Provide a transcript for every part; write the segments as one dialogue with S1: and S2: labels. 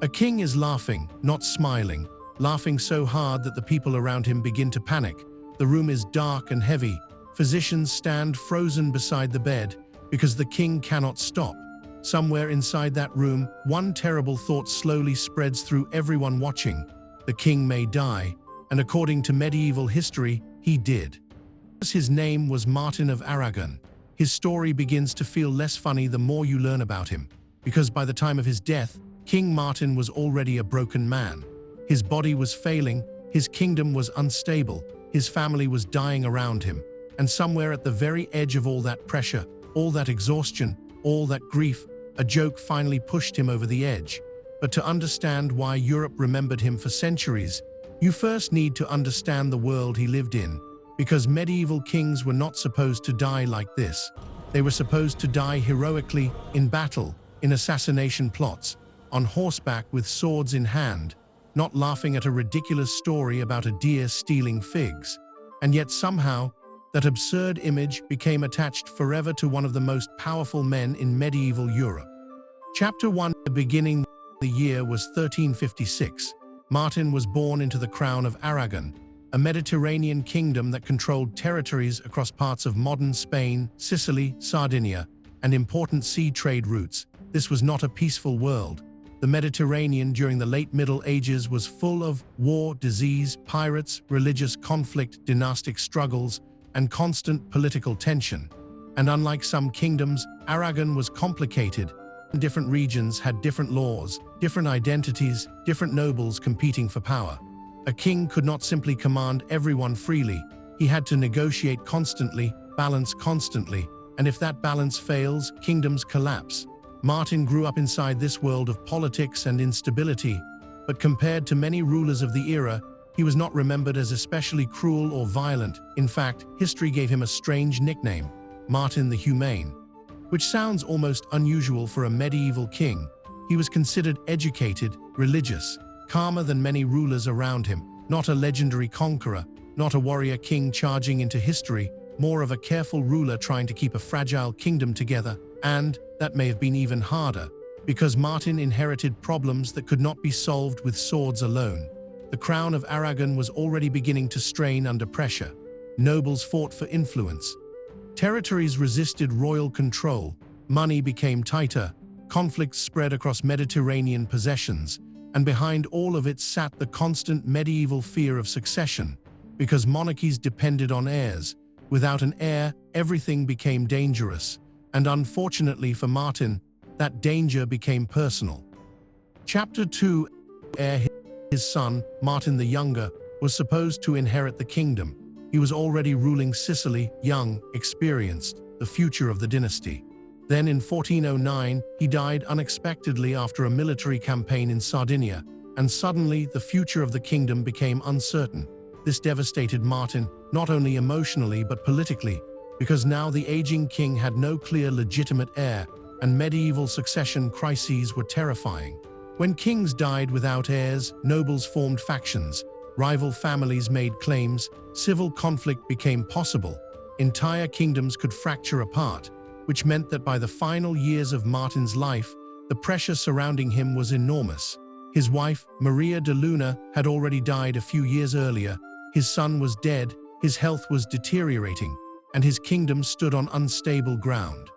S1: A king is laughing, not smiling, laughing so hard that the people around him begin to panic. The room is dark and heavy. Physicians stand frozen beside the bed because the king cannot stop. Somewhere inside that room, one terrible thought slowly spreads through everyone watching. The king may die, and according to medieval history, he did. His name was Martin of Aragon. His story begins to feel less funny the more you learn about him, because by the time of his death, King Martin was already a broken man. His body was failing, his kingdom was unstable, his family was dying around him, and somewhere at the very edge of all that pressure, all that exhaustion, all that grief, a joke finally pushed him over the edge. But to understand why Europe remembered him for centuries, you first need to understand the world he lived in, because medieval kings were not supposed to die like this. They were supposed to die heroically, in battle, in assassination plots, on horseback with swords in hand, not laughing at a ridiculous story about a deer stealing figs. And yet somehow, that absurd image became attached forever to one of the most powerful men in medieval Europe. Chapter 1. The beginning. The year was 1356. Martin was born into the Crown of Aragon, a Mediterranean kingdom that controlled territories across parts of modern Spain, Sicily, Sardinia, and important sea trade routes. This was not a peaceful world. The Mediterranean during the late Middle Ages was full of war, disease, pirates, religious conflict, dynastic struggles, and constant political tension. And unlike some kingdoms, Aragon was complicated. Different regions had different laws, different identities, different nobles competing for power. A king could not simply command everyone freely. He had to negotiate constantly, balance constantly, and if that balance fails, kingdoms collapse. Martin grew up inside this world of politics and instability, but compared to many rulers of the era, he was not remembered as especially cruel or violent. In fact, history gave him a strange nickname, Martin the Humane, which sounds almost unusual for a medieval king. He was considered educated, religious, calmer than many rulers around him, not a legendary conqueror, not a warrior king charging into history, more of a careful ruler trying to keep a fragile kingdom together. And that may have been even harder, because Martin inherited problems that could not be solved with swords alone. The Crown of Aragon was already beginning to strain under pressure. Nobles fought for influence. Territories resisted royal control. Money became tighter. Conflicts spread across Mediterranean possessions. And behind all of it sat the constant medieval fear of succession, because monarchies depended on heirs. Without an heir, everything became dangerous. And unfortunately for Martin, that danger became personal. Chapter 2. Heir. His son, Martin the Younger, was supposed to inherit the kingdom. He was already ruling Sicily, young, experienced, the future of the dynasty. Then in 1409, he died unexpectedly after a military campaign in Sardinia, and suddenly the future of the kingdom became uncertain. This devastated Martin, not only emotionally but politically, because now the aging king had no clear legitimate heir, and medieval succession crises were terrifying. When kings died without heirs, nobles formed factions, rival families made claims, civil conflict became possible, entire kingdoms could fracture apart, which meant that by the final years of Martin's life, the pressure surrounding him was enormous. His wife, Maria de Luna, had already died a few years earlier, his son was dead, his health was deteriorating, and his kingdom stood on unstable ground.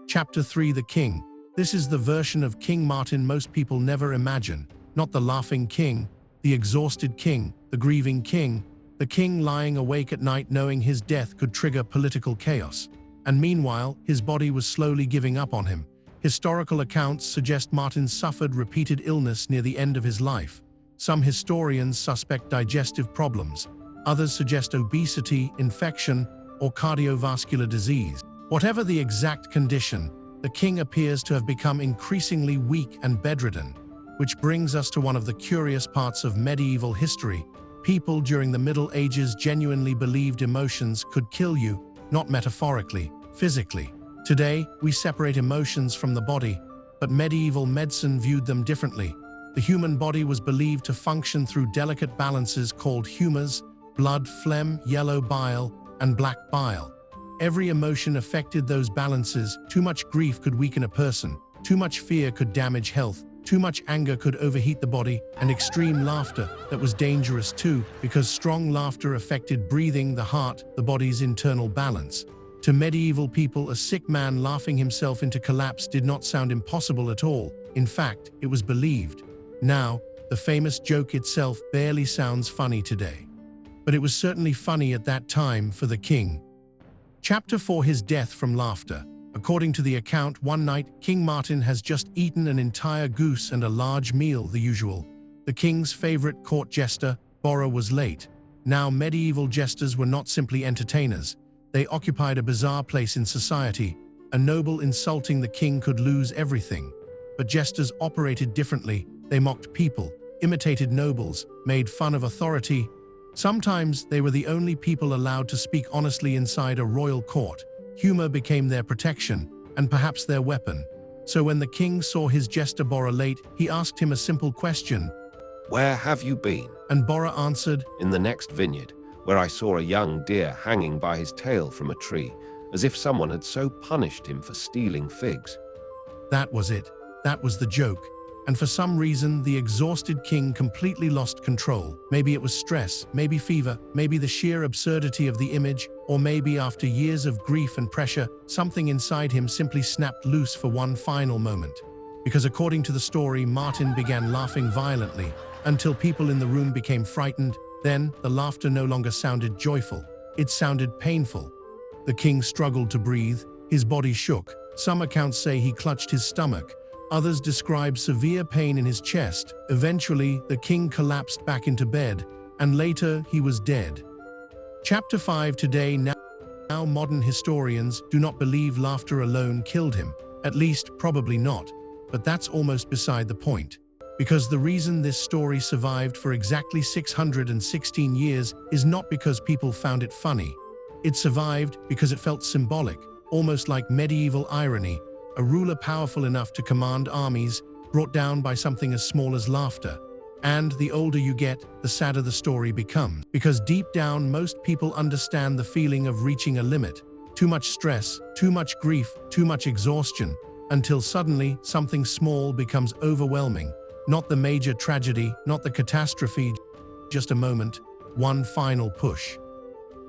S1: Chapter 3. The King. This is the version of King Martin most people never imagine, not the laughing king, the exhausted king, the grieving king, the king lying awake at night knowing his death could trigger political chaos. And meanwhile, his body was slowly giving up on him. Historical accounts suggest Martin suffered repeated illness near the end of his life. Some historians suspect digestive problems. Others suggest obesity, infection, or cardiovascular disease. Whatever the exact condition, the king appears to have become increasingly weak and bedridden, which brings us to one of the curious parts of medieval history. People during the Middle Ages genuinely believed emotions could kill you, not metaphorically, physically. Today, we separate emotions from the body, but medieval medicine viewed them differently. The human body was believed to function through delicate balances called humours: blood, phlegm, yellow bile, and black bile. Every emotion affected those balances. Too much grief could weaken a person. Too much fear could damage health. Too much anger could overheat the body, and extreme laughter that was dangerous too, because strong laughter affected breathing, the heart, the body's internal balance. To medieval people, a sick man laughing himself into collapse did not sound impossible at all. In fact, it was believed. Now, the famous joke itself barely sounds funny today. But it was certainly funny at that time for the king. Chapter 4: His death from laughter. According to the account, one night, King Martin has just eaten an entire goose and a large meal, the usual. The king's favorite court jester, Borra, was late. Now, medieval jesters were not simply entertainers. They occupied a bizarre place in society. A noble insulting the king could lose everything. But jesters operated differently. They mocked people, imitated nobles, made fun of authority. Sometimes they were the only people allowed to speak honestly inside a royal court. Humor became their protection, and perhaps their weapon. So when the king saw his jester Borra late, he asked him a simple question.
S2: "Where have you been?"
S1: And Borra answered,
S2: "In the next vineyard, where I saw a young deer hanging by his tail from a tree, as if someone had so punished him for stealing figs."
S1: That was it. That was the joke. And for some reason, the exhausted king completely lost control. Maybe it was stress, maybe fever, maybe the sheer absurdity of the image, or maybe after years of grief and pressure, something inside him simply snapped loose for one final moment. Because according to the story, Martin began laughing violently, until people in the room became frightened. Then, the laughter no longer sounded joyful. It sounded painful. The king struggled to breathe. His body shook. Some accounts say he clutched his stomach. Others describe severe pain in his chest. Eventually, the king collapsed back into bed, and later he was dead. Chapter 5: Today, now modern historians do not believe laughter alone killed him. At least, probably not. But that's almost beside the point. Because the reason this story survived for exactly 616 years is not because people found it funny. It survived because it felt symbolic, almost like medieval irony. A ruler powerful enough to command armies, brought down by something as small as laughter. And the older you get, the sadder the story becomes. Because deep down, most people understand the feeling of reaching a limit. Too much stress, too much grief, too much exhaustion, until suddenly something small becomes overwhelming. Not the major tragedy, not the catastrophe, just a moment, one final push.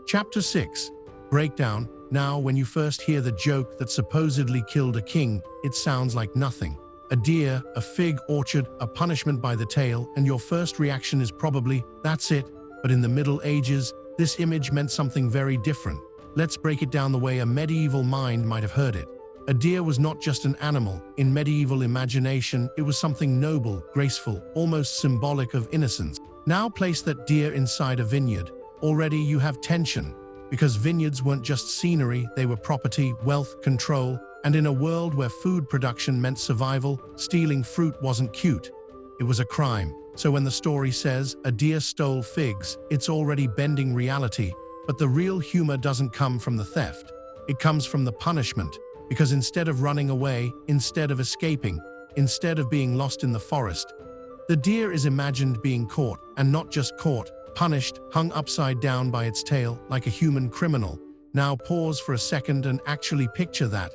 S1: Chapter 6: Breakdown. Now, when you first hear the joke that supposedly killed a king, it sounds like nothing. A deer, a fig orchard, a punishment by the tail, and your first reaction is probably, that's it. But in the Middle Ages, this image meant something very different. Let's break it down the way a medieval mind might have heard it. A deer was not just an animal. In medieval imagination, it was something noble, graceful, almost symbolic of innocence. Now place that deer inside a vineyard. Already you have tension. Because vineyards weren't just scenery, they were property, wealth, control, and in a world where food production meant survival, stealing fruit wasn't cute. It was a crime. So when the story says, a deer stole figs, it's already bending reality, but the real humor doesn't come from the theft. It comes from the punishment, because instead of running away, instead of escaping, instead of being lost in the forest, the deer is imagined being caught, and not just caught, punished, hung upside down by its tail, like a human criminal. Now pause for a second and actually picture that.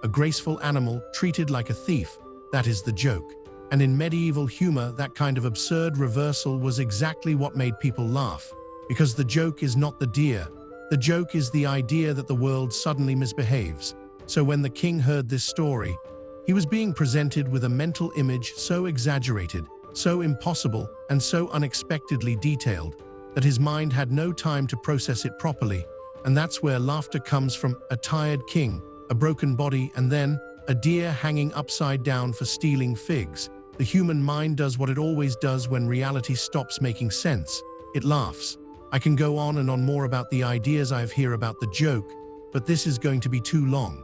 S1: A graceful animal treated like a thief. That is the joke. And in medieval humor, that kind of absurd reversal was exactly what made people laugh. Because the joke is not the deer. The joke is the idea that the world suddenly misbehaves. So when the king heard this story, he was being presented with a mental image so exaggerated, so impossible, and so unexpectedly detailed, that his mind had no time to process it properly. And that's where laughter comes from: a tired king, a broken body, and then a deer hanging upside down for stealing figs. The human mind does what it always does when reality stops making sense. It laughs. I can go on and on more about the ideas I have here about the joke, but this is going to be too long.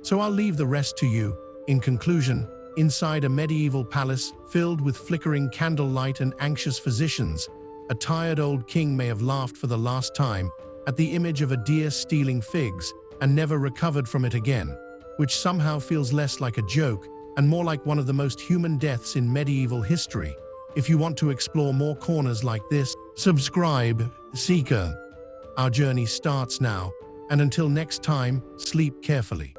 S1: So I'll leave the rest to you. In conclusion, inside a medieval palace filled with flickering candlelight and anxious physicians, a tired old king may have laughed for the last time at the image of a deer stealing figs and never recovered from it again, which somehow feels less like a joke and more like one of the most human deaths in medieval history. If you want to explore more corners like this, subscribe, Seeker. Our journey starts now, and until next time, sleep carefully.